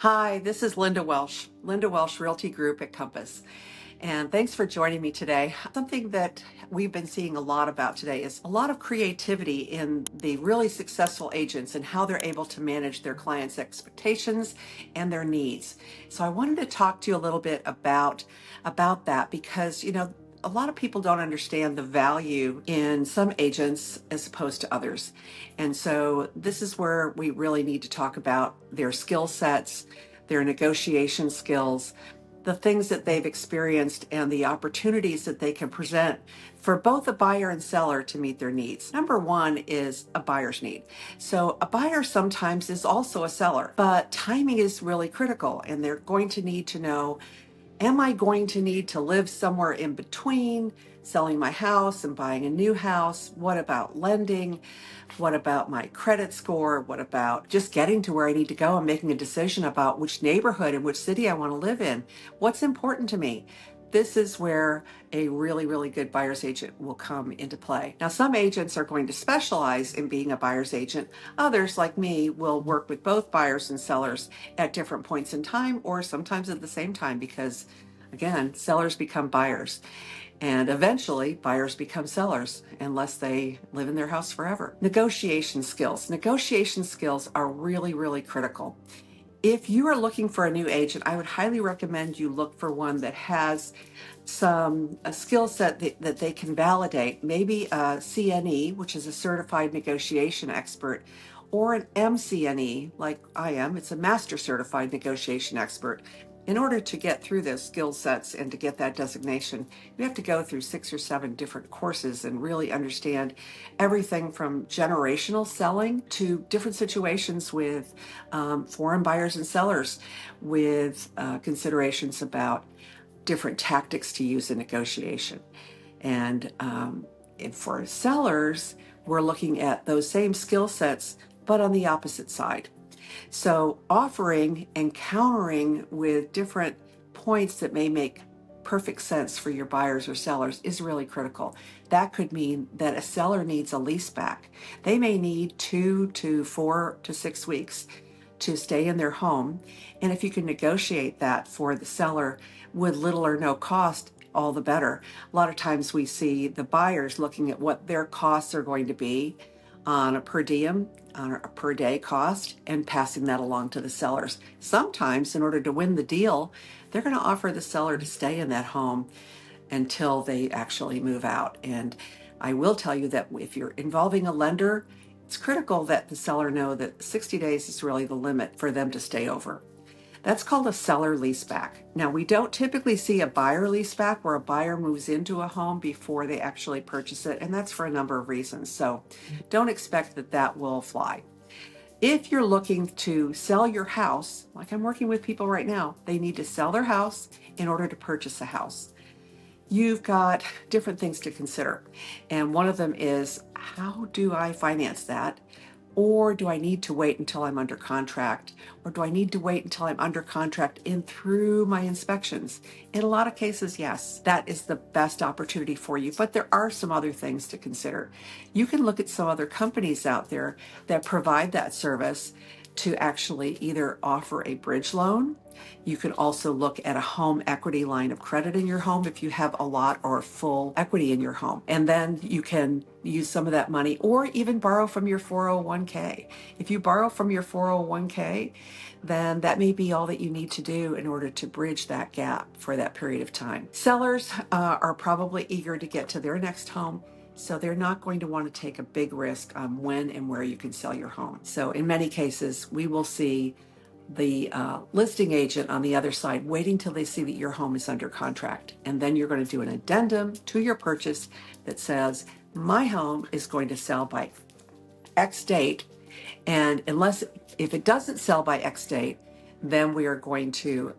Hi, this is Linda Welsh Realty Group at Compass. And thanks for joining me today. Something that we've been seeing a lot about today is a lot of creativity in the really successful agents and how they're able to manage their clients' expectations and their needs. So I wanted to talk to you a little bit about that because, a lot of people don't understand the value in some agents as opposed to others. And so this is where we really need to talk about their skill sets, their negotiation skills, the things that they've experienced, and the opportunities that they can present for both a buyer and seller to meet their needs. Number one is a buyer's need. So a buyer sometimes is also a seller, but timing is really critical, and they're going to need to know, am I going to need to live somewhere in between selling my house and buying a new house? What about lending? What about my credit score? What about just getting to where I need to go and making a decision about which neighborhood and which city I want to live in? What's important to me? This is where a really, really good buyer's agent will come into play. Now, some agents are going to specialize in being a buyer's agent. Others, like me, will work with both buyers and sellers at different points in time or sometimes at the same time because, again, sellers become buyers. And eventually, buyers become sellers unless they live in their house forever. Negotiation skills. Negotiation skills are really, really critical. If you are looking for a new agent, I would highly recommend you look for one that has a skill set that they can validate, maybe a CNE, which is a certified negotiation expert, or an MCNE, like I am. It's a master certified negotiation expert. In order to get through those skill sets and to get that designation, you have to go through 6 or 7 different courses and really understand everything from generational selling to different situations with foreign buyers and sellers, with considerations about different tactics to use in negotiation. And for sellers, we're looking at those same skill sets, but on the opposite side. So offering and countering with different points that may make perfect sense for your buyers or sellers is really critical. That could mean that a seller needs a leaseback. They may need 2 to 4 to 6 weeks to stay in their home. And if you can negotiate that for the seller with little or no cost, all the better. A lot of times we see the buyers looking at what their costs are going to be on a per diem, on a per day cost, and passing that along to the sellers. Sometimes, in order to win the deal, they're going to offer the seller to stay in that home until they actually move out. And I will tell you that if you're involving a lender, it's critical that the seller know that 60 days is really the limit for them to stay over. That's called a seller leaseback. Now, we don't typically see a buyer leaseback where a buyer moves into a home before they actually purchase it, and that's for a number of reasons. So don't expect that that will fly. If you're looking to sell your house, like I'm working with people right now, they need to sell their house in order to purchase a house. You've got different things to consider. And one of them is, how do I finance that? Or do I need to wait until I'm under contract? Or do I need to wait until I'm under contract and through my inspections? In a lot of cases, yes, that is the best opportunity for you. But there are some other things to consider. You can look at some other companies out there that provide that service to actually either offer a bridge loan. You can also look at a home equity line of credit in your home if you have a lot or full equity in your home. And then you can use some of that money or even borrow from your 401k. If you borrow from your 401k, then that may be all that you need to do in order to bridge that gap for that period of time. Sellers are probably eager to get to their next home. So they're not going to want to take a big risk on when and where you can sell your home. So in many cases, we will see the listing agent on the other side waiting till they see that your home is under contract. And then you're going to do an addendum to your purchase that says, my home is going to sell by X date. And if it doesn't sell by X date, then we are going to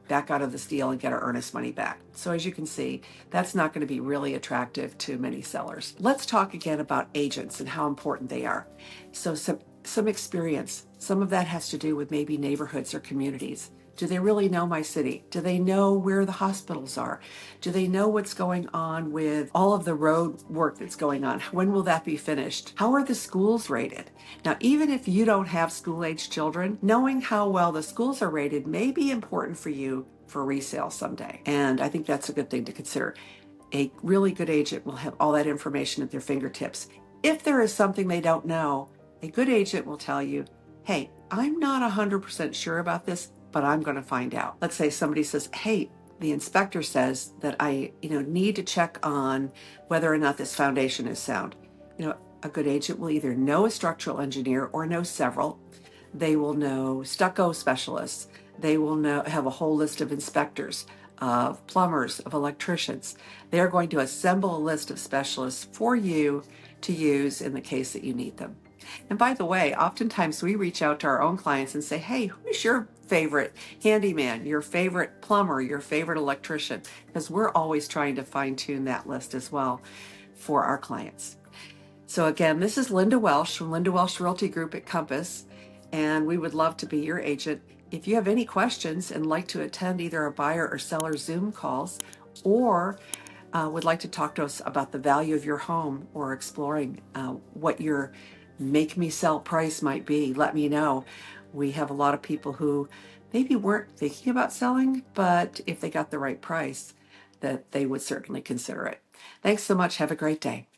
back out of this deal and get our earnest money back. So as you can see, that's not going to be really attractive to many sellers. Let's talk again about agents and how important they are. So some experience. Some of that has to do with maybe neighborhoods or communities. Do they really know my city? Do they know where the hospitals are? Do they know what's going on with all of the road work that's going on? When will that be finished? How are the schools rated? Now, even if you don't have school-age children, knowing how well the schools are rated may be important for you for resale someday. And I think that's a good thing to consider. A really good agent will have all that information at their fingertips. If there is something they don't know, a good agent will tell you, hey, I'm not 100% sure about this, but I'm going to find out. Let's say somebody says, hey, the inspector says that I need to check on whether or not this foundation is sound. A good agent will either know a structural engineer or know several. They will know stucco specialists. They will have a whole list of inspectors, of plumbers, of electricians. They're going to assemble a list of specialists for you to use in the case that you need them. And by the way, oftentimes we reach out to our own clients and say, hey, who's your favorite handyman, your favorite plumber, your favorite electrician? Because we're always trying to fine tune that list as well for our clients. So again, this is Linda Welsh from Linda Welsh Realty Group at Compass, and we would love to be your agent. If you have any questions and like to attend either a buyer or seller Zoom calls, or would like to talk to us about the value of your home or exploring what your make me sell price might be, let me know. We have a lot of people who maybe weren't thinking about selling, but if they got the right price, that they would certainly consider it. Thanks so much. Have a great day.